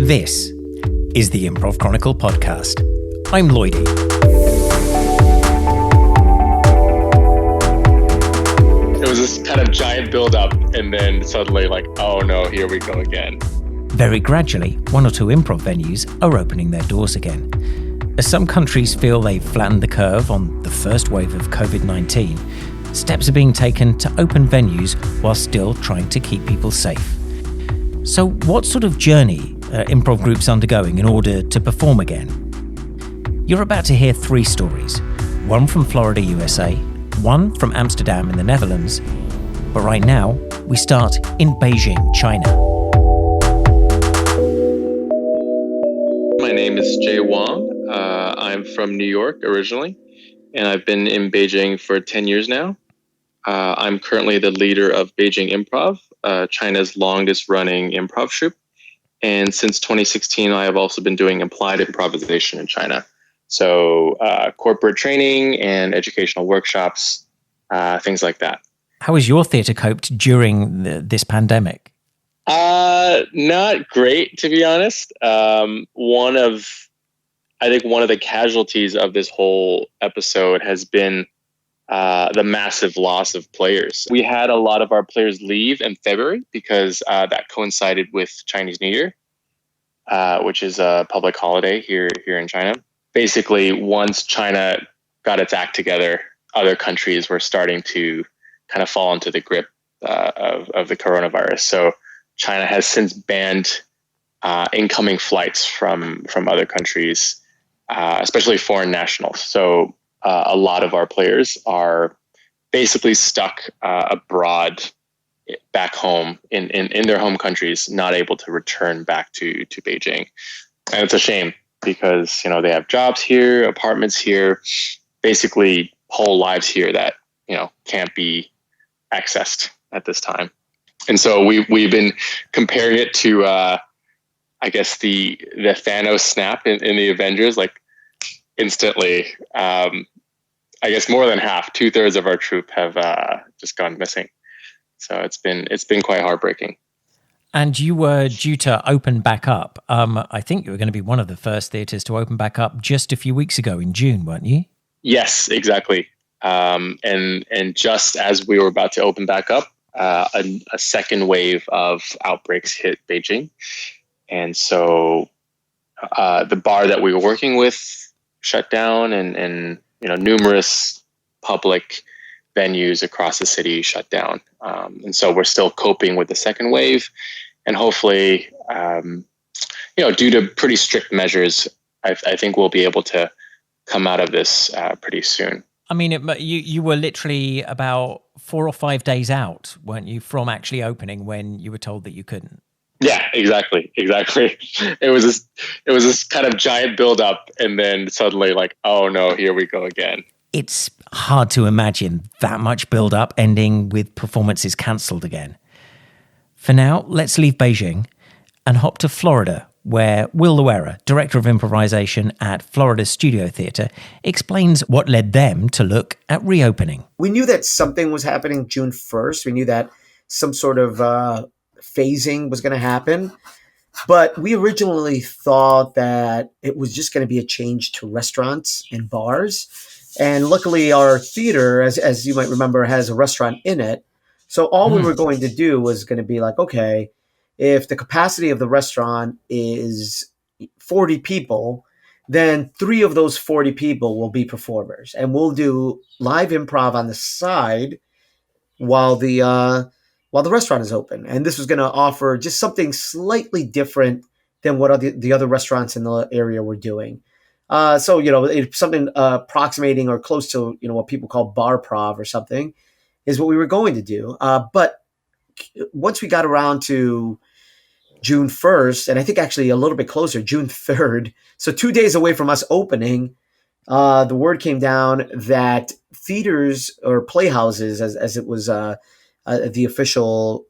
This is the Improv Chronicle Podcast. I'm Lloydie. It was this kind of giant build-up, and then suddenly oh no, here we go again. Very gradually, one or two improv venues are opening their doors again. As some countries feel they've flattened the curve on the first wave of COVID-19, steps are being taken to open venues while still trying to keep people safe. So what sort of journey are improv groups undergoing in order to perform again? You're about to hear three stories. One from Florida, USA, one from Amsterdam in the Netherlands, but right now, we start in Beijing, China. My name is Jay Wong. I'm from New York originally, and I've been in Beijing for 10 years now. I'm currently the leader of Beijing Improv, China's longest running improv troupe. And since 2016, I have also been doing applied improvisation in China. So corporate training and educational workshops, things like that. How has your theatre coped during this pandemic? Not great, to be honest. One of the casualties of this whole episode has been the massive loss of players. We had a lot of our players leave in February because that coincided with Chinese New Year, which is a public holiday here in China. Basically, once China got its act together, other countries were starting to kind of fall into the grip of the coronavirus. So China has since banned incoming flights from other countries, especially foreign nationals. So a lot of our players are basically stuck abroad, back home in their home countries, not able to return back to Beijing. And it's a shame because, they have jobs here, apartments here, basically whole lives here that, can't be accessed at this time. And so we've been comparing it to, I guess, the Thanos snap in the Avengers, instantly. I guess more than half, 2/3 of our troupe have just gone missing. So it's been quite heartbreaking. And you were due to open back up. I think you were going to be one of the first theatres to open back up just a few weeks ago in June, weren't you? Yes, exactly. And just as we were about to open back up, a second wave of outbreaks hit Beijing. And so the bar that we were working with shut down, and numerous public venues across the city shut down. And so we're still coping with the second wave, and hopefully, due to pretty strict measures, I think we'll be able to come out of this pretty soon. I mean, you were literally about 4 or 5 days out, weren't you, from actually opening when you were told that you couldn't? Yeah, exactly. It was this kind of giant build-up, and then suddenly, oh no, here we go again. It's hard to imagine that much build-up ending with performances cancelled again. For now, let's leave Beijing and hop to Florida, where Will Loera, Director of Improvisation at Florida Studio Theatre, explains what led them to look at reopening. We knew that something was happening June 1st. We knew that some sort of phasing was going to happen. But we originally thought that it was just going to be a change to restaurants and bars. And luckily, our theater, as you might remember, has a restaurant in it. So all we were going to do was going to be okay, if the capacity of the restaurant is 40 people, then 3 of those 40 people will be performers. And we'll do live improv on the side while the restaurant is open. And this was going to offer just something slightly different than what the other restaurants in the area were doing. So it's something approximating or close to, what people call bar prov or something is what we were going to do. But once we got around to June 1st, and I think actually a little bit closer, June 3rd, so 2 days away from us opening, the word came down that theaters or playhouses, as it was the official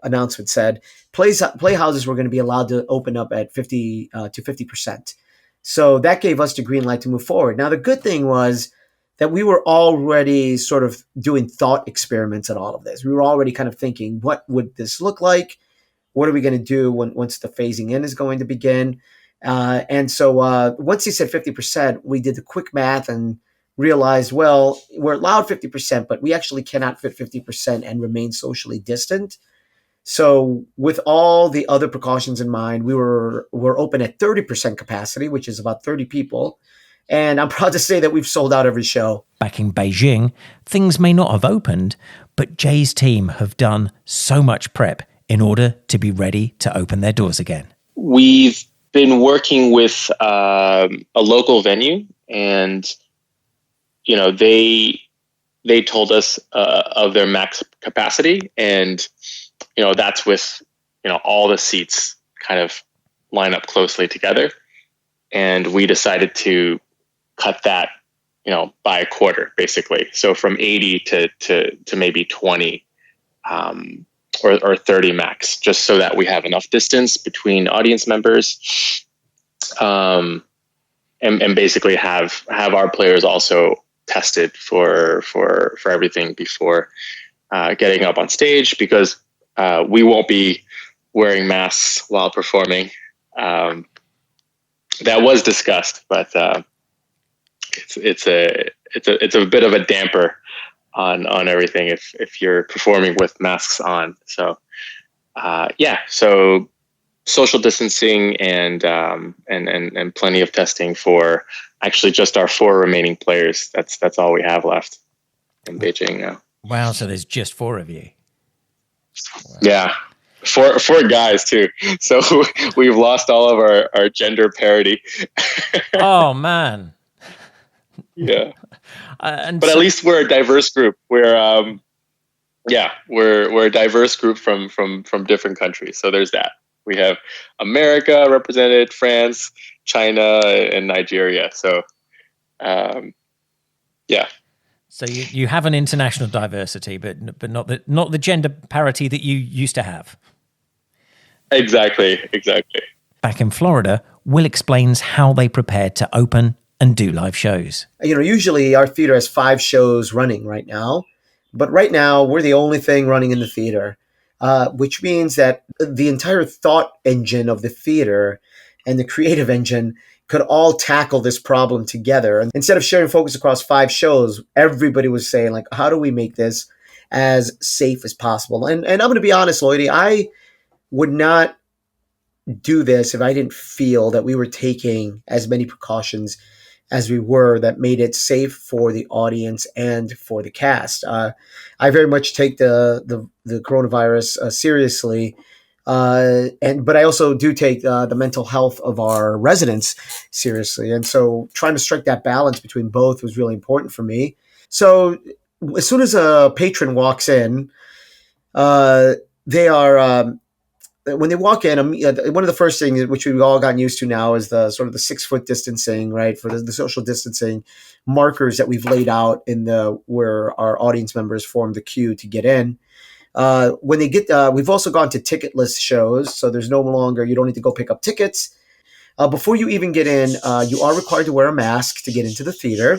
announcement said, playhouses were going to be allowed to open up at 50 to 50%. So that gave us the green light to move forward. Now, the good thing was that we were already sort of doing thought experiments at all of this. We were already kind of thinking, what would this look like? what are we going to do once the phasing in is going to begin? And so once he said 50%, we did the quick math and realized, well, we're allowed 50%, but we actually cannot fit 50% and remain socially distant. So with all the other precautions in mind, we're open at 30% capacity, which is about 30 people. And I'm proud to say that we've sold out every show. Back in Beijing, things may not have opened, but Jay's team have done so much prep in order to be ready to open their doors again. We've been working with a local venue, and they told us of their max capacity, and that's with all the seats kind of line up closely together, and we decided to cut that by a quarter, basically. So from 80 to maybe 20 or 30 max, just so that we have enough distance between audience members, and basically have our players also tested for everything before getting up on stage, because we won't be wearing masks while performing. That was discussed, but it's a bit of a damper on everything if you're performing with masks on. So so social distancing and plenty of testing for actually just our 4 remaining players. That's all we have left in Beijing now. Wow, so there's just 4 of you. Wow. Yeah. Four guys too. So we've lost all of our gender parity. Oh man. Yeah. But at least we're a diverse group. We're a diverse group from different countries. So there's that. We have America represented, France, China, and Nigeria. So So you have an international diversity, but not the gender parity that you used to have. Exactly. Back in Florida, Will explains how they prepared to open and do live shows. Usually our theater has 5 shows running right now, but right now we're the only thing running in the theater, which means that the entire thought engine of the theater and the creative engine could all tackle this problem together. And instead of sharing focus across 5 shows, everybody was saying, like, how do we make this as safe as possible? And I'm going to be honest, Lloydie, I would not do this if I didn't feel that we were taking as many precautions as we were that made it safe for the audience and for the cast. I very much take the coronavirus seriously. But I also do take the mental health of our residents seriously. And so trying to strike that balance between both was really important for me. So as soon as a patron walks in, they are, when they walk in, one of the first things which we've all gotten used to now is the sort of the 6-foot distancing, right? For the social distancing markers that we've laid out where our audience members form the queue to get in. When they get, we've also gone to ticketless shows, so there's no longer, you don't need to go pick up tickets. Before you even get in, you are required to wear a mask to get into the theater.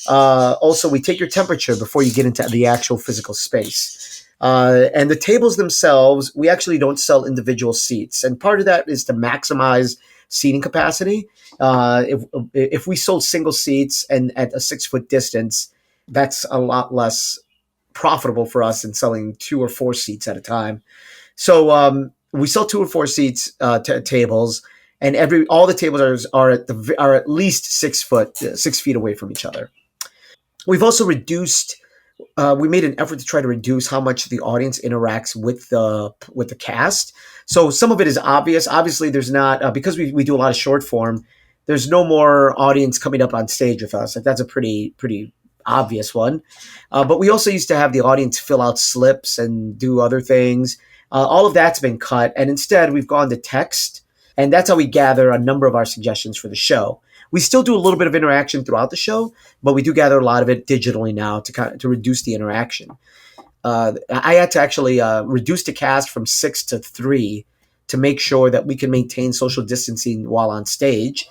Also, we take your temperature before you get into the actual physical space. And the tables themselves, we actually don't sell individual seats. And part of that is to maximize seating capacity. If we sold single seats and at a 6-foot distance, that's a lot less profitable for us than selling 2 or 4 seats at a time. So we sell 2 or 4 seats tables, and all the tables are at least 6 feet away from each other. We've also reduced. We made an effort to try to reduce how much the audience interacts with the cast. So some of it is obvious. Obviously, there's not because we do a lot of short form. There's no more audience coming up on stage with us. Like, that's a pretty obvious one. But we also used to have the audience fill out slips and do other things. All of that's been cut. And instead, we've gone to text. And that's how we gather a number of our suggestions for the show. We still do a little bit of interaction throughout the show, but we do gather a lot of it digitally now to reduce the interaction. I had to actually reduce the cast from 6 to 3 to make sure that we can maintain social distancing while on stage.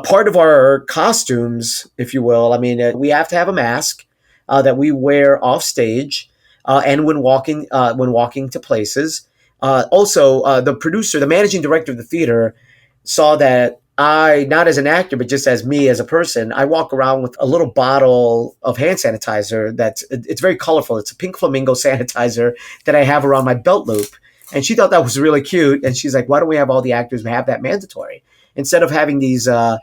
Part of our costumes, if you will, we have to have a mask that we wear off stage and when walking to places. Also, the producer, the managing director of the theater, saw that I, not as an actor, but just as me as a person, I walk around with a little bottle of hand sanitizer it's very colorful. It's a pink flamingo sanitizer that I have around my belt loop. And she thought that was really cute. And she's like, why don't we have all the actors have that mandatory? Instead of having these hand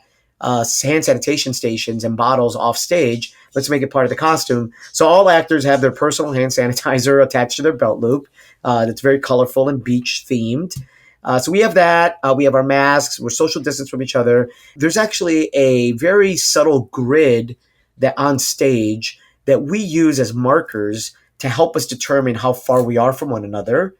sanitation stations and bottles off stage, let's make it part of the costume. So all actors have their personal hand sanitizer attached to their belt loop. That's very colorful and beach themed. So we have that. We have our masks. We're social distance from each other. There's actually a very subtle grid that on stage that we use as markers to help us determine how far we are from one another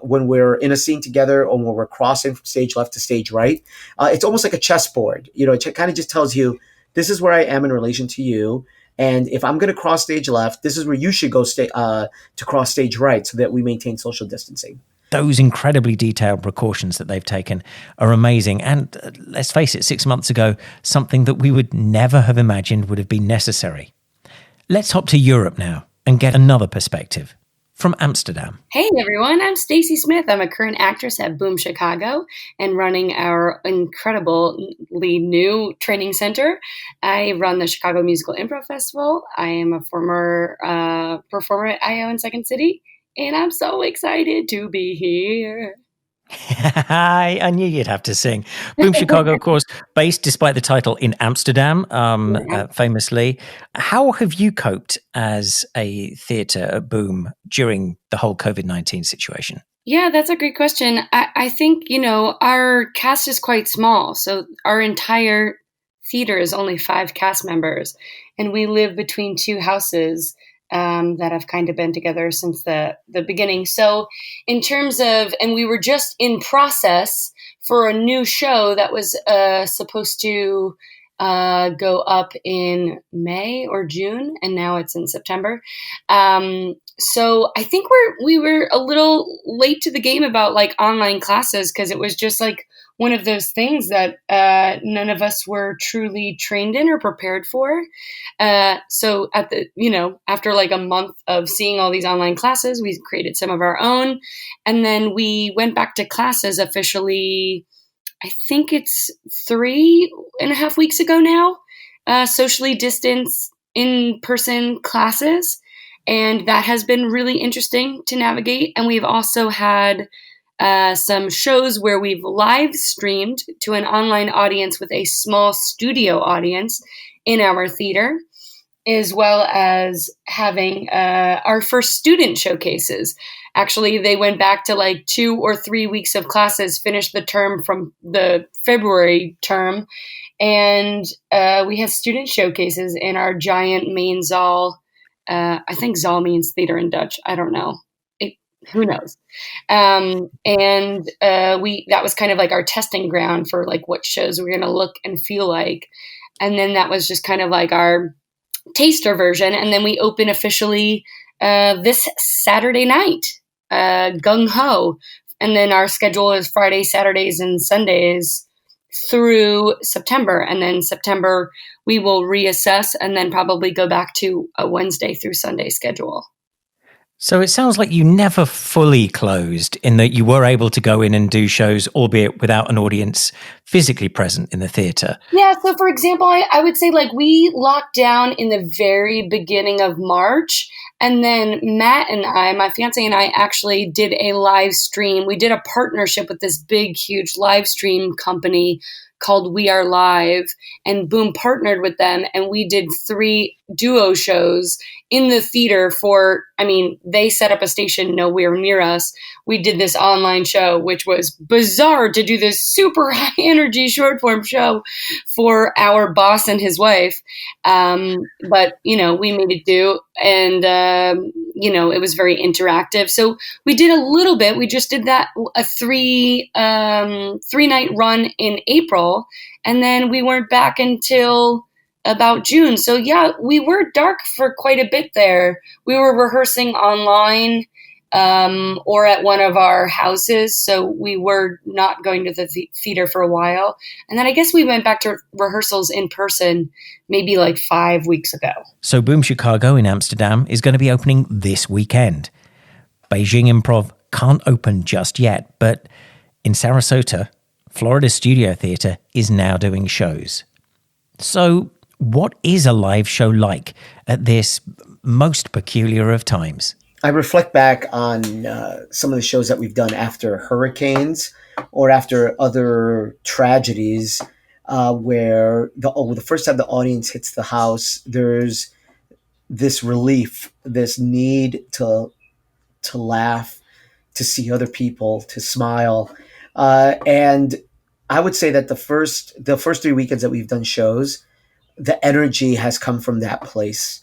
when we're in a scene together or when we're crossing from stage left to stage right. It's almost like a chessboard. It kind of just tells you, this is where I am in relation to you. And if I'm going to cross stage left, this is where you should go to cross stage right so that we maintain social distancing. Those incredibly detailed precautions that they've taken are amazing. And let's face it, 6 months ago, something that we would never have imagined would have been necessary. Let's hop to Europe now and get another perspective from Amsterdam. Hey everyone, I'm Stacey Smith. I'm a current actress at Boom Chicago and running our incredibly new training center. I run the Chicago Musical Improv Festival. I am a former performer at IO in Second City. And I'm so excited to be here. I knew you'd have to sing. Boom Chicago, of course, based, despite the title, in Amsterdam, famously. How have you coped as a theatre at Boom during the whole COVID-19 situation? Yeah, that's a great question. I think, our cast is quite small. So our entire theater is only 5 cast members. And we live between 2 houses that have kind of been together since the beginning. So in terms of, and we were just in process for a new show that was supposed to go up in May or June, and now it's in September. So I think we were a little late to the game about like online classes because it was just like one of those things that none of us were truly trained in or prepared for. So after like a month of seeing all these online classes, we created some of our own, and then we went back to classes officially. I think it's 3.5 weeks ago now, socially distanced in-person classes. And that has been really interesting to navigate. And we've also had some shows where we've live streamed to an online audience with a small studio audience in our theater, as well as having our first student showcases. Actually, they went back to like 2 or 3 weeks of classes, finished the term from the February term, and we have student showcases in our giant main Zaal. I think Zaal means theater in Dutch. I don't know. Who knows? And that was kind of like our testing ground for like what shows we're going to look and feel like. And then that was just kind of like our taster version. And then we open officially this Saturday night, gung ho. And then our schedule is Fridays, Saturdays, and Sundays through September. And then September, we will reassess and then probably go back to a Wednesday through Sunday schedule. So it sounds like you never fully closed, in that you were able to go in and do shows, albeit without an audience physically present in the theatre. Yeah. So for example, I would say like we locked down in the very beginning of March. And then Matt and I, my fiance and I, actually did a live stream. We did a partnership with this big, huge live stream company called We Are Live, and Boom partnered with them, and we did 3 duo shows in the theater they set up a station nowhere near us. We did this online show, which was bizarre to do this super high energy short form show for our boss and his wife. But, we made it do, and, it was very interactive. So we did a little bit. We just did that, a 3-night run in April, and then we weren't back until about June. So yeah, we were dark for quite a bit there. We were rehearsing online or at one of our houses. So we were not going to the theater for a while. And then I guess we went back to rehearsals in person maybe like 5 weeks ago. So Boom Chicago in Amsterdam is going to be opening this weekend. Beijing Improv can't open just yet, but in Sarasota, Florida Studio Theatre is now doing shows. So, what is a live show like at this most peculiar of times? I reflect back on some of the shows that we've done after hurricanes or after other tragedies, where the first time the audience hits the house, there's this relief, this need to laugh, to see other people, to smile, and I would say that the first 3 weekends that we've done shows, the energy has come from that place.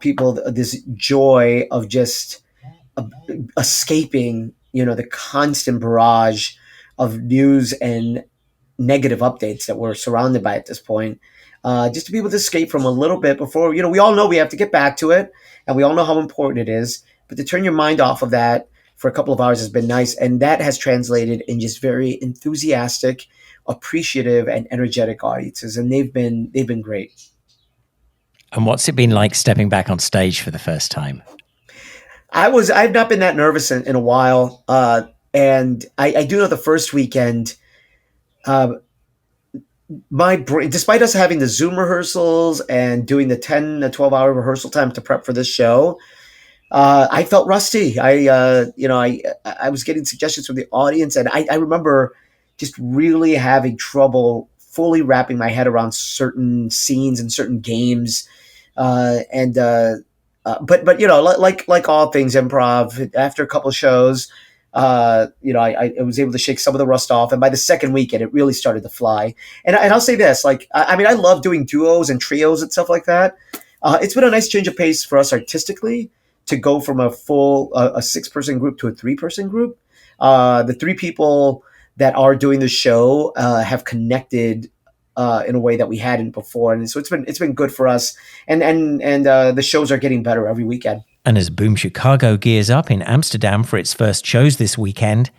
People, this joy of just escaping, the constant barrage of news and negative updates that we're surrounded by at this point. Just to be able to escape from a little bit before, we all know we have to get back to it, and we all know how important it is. But to turn your mind off of that for a couple of hours has been nice, and that has translated in just very enthusiastic, appreciative, and energetic audiences, and they've been great. And what's it been like stepping back on stage for the first time? I've not been that nervous in a while, and I do know the first weekend, my brain, despite us having the Zoom rehearsals and doing the 10 to 12 hour rehearsal time to prep for this show, I felt rusty. I was getting suggestions from the audience, and I remember just really having trouble fully wrapping my head around certain scenes and certain games. But like all things improv, after a couple of shows, I was able to shake some of the rust off, and by the second weekend, it really started to fly. And I'll say this, I love doing duos and trios and stuff like that. It's been a nice change of pace for us artistically to go from a full a 6-person group to a 3-person group. The 3 people that are doing the show have connected in a way that we hadn't before, and so it's been good for us. And the shows are getting better every weekend. And as Boom Chicago gears up in Amsterdam for its first shows this weekend,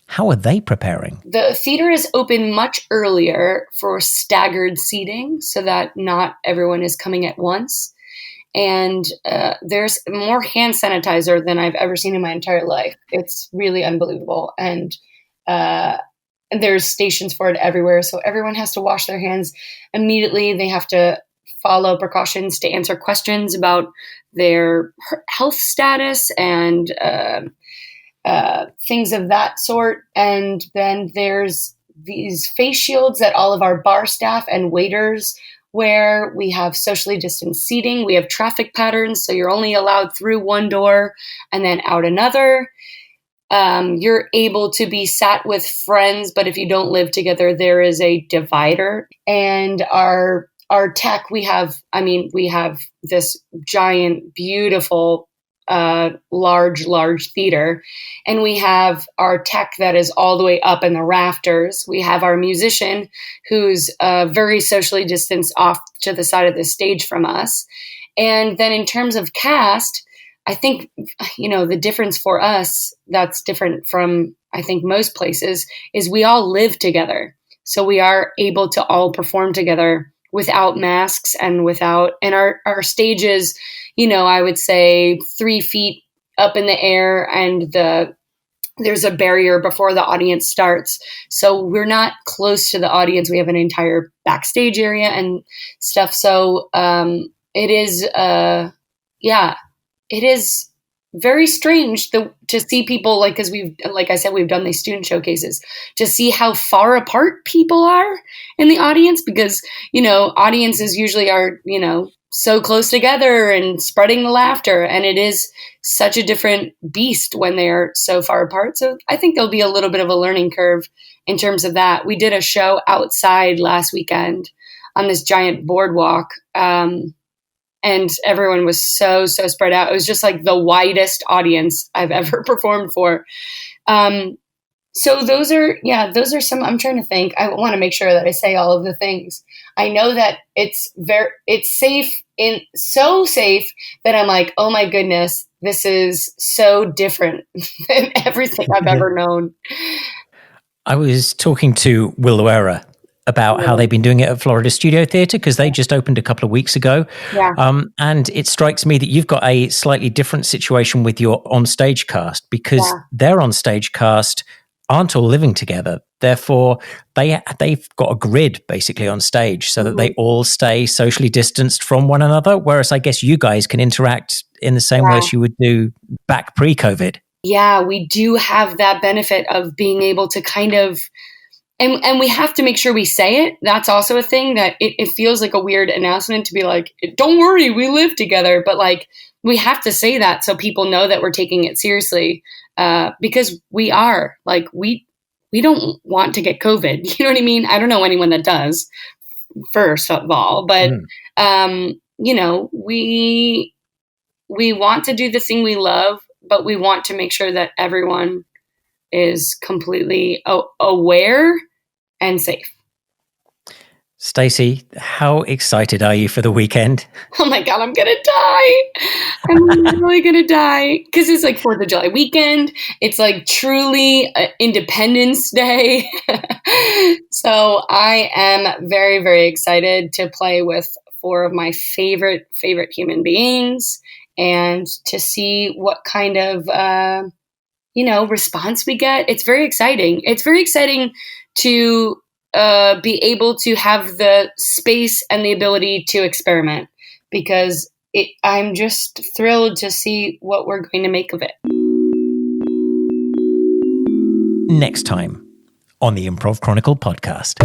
how are they preparing? The theater is open much earlier for staggered seating so that not everyone is coming at once. And there's more hand sanitizer than I've ever seen in my entire life. It's really unbelievable. And there's stations for it everywhere. So everyone has to wash their hands immediately. They have to follow precautions to answer questions about their health status and things of that sort. And then there's these face shields that all of our bar staff and waiters wear. We have socially distanced seating. We have traffic patterns. So you're only allowed through one door and then out another. You're able to be sat with friends, but if you don't live together, there is a divider. And our tech, we have this giant, beautiful, large theater, and we have our tech that is all the way up in the rafters. We have our musician who's very socially distanced off to the side of the stage from us. And then in terms of cast, I think, the difference for us that's different from, I think, most places is we all live together. So we are able to all perform together without masks and our stages, I would say 3 feet up in the air, and there's a barrier before the audience starts. So we're not close to the audience. We have an entire backstage area and stuff. So it is very strange to see people, because like I said, we've done these student showcases, to see how far apart people are in the audience, because, audiences usually are, so close together and spreading the laughter. And it is such a different beast when they are so far apart. So I think there'll be a little bit of a learning curve in terms of that. We did a show outside last weekend on this giant boardwalk. And everyone was so spread out. It was just like the widest audience I've ever performed for. So those are some, I'm trying to think. I want to make sure that I say all of the things. I know that it's safe, so safe that I'm like, oh my goodness, this is so different than everything I've ever known. I was talking to Will Loera about how they've been doing it at Florida Studio Theatre, because they just opened a couple of weeks ago. Yeah. And it strikes me that you've got a slightly different situation with your on-stage cast, because their on-stage cast aren't all living together. Therefore, they've got a grid basically on stage so that they all stay socially distanced from one another. Whereas I guess you guys can interact in the same way as you would do back pre-COVID. Yeah, we do have that benefit of being able to kind of, and we have to make sure we say it. That's also a thing that it feels like a weird announcement to be like, don't worry, we live together. But like, we have to say that so people know that we're taking it seriously, because we are like, we don't want to get COVID. You know what I mean? I don't know anyone that does, first of all, but, you know, we want to do the thing we love, but we want to make sure that everyone is completely aware and safe. Stacey, how excited are you for the weekend? Oh my God, I'm going to die. I'm really going to die. Because it's like 4th of July weekend. It's like truly Independence Day. So I am very, very excited to play with 4 of my favorite human beings and to see what kind of, response we get. It's very exciting. It's very exciting to be able to have the space and the ability to experiment, because I'm just thrilled to see what we're going to make of it. Next time on the Improv Chronicle podcast.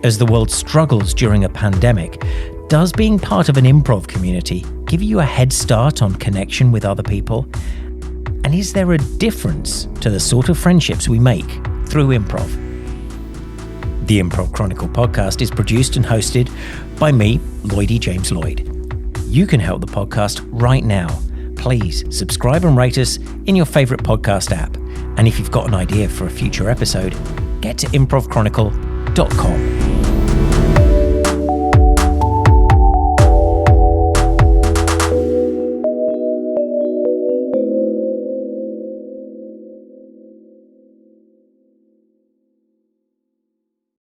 As the world struggles during a pandemic, does being part of an improv community give you a head start on connection with other people? And is there a difference to the sort of friendships we make through improv? The Improv Chronicle podcast is produced and hosted by me, Lloydie James Lloyd. You can help the podcast right now. Please subscribe and rate us in your favourite podcast app. And if you've got an idea for a future episode, get to improvchronicle.com.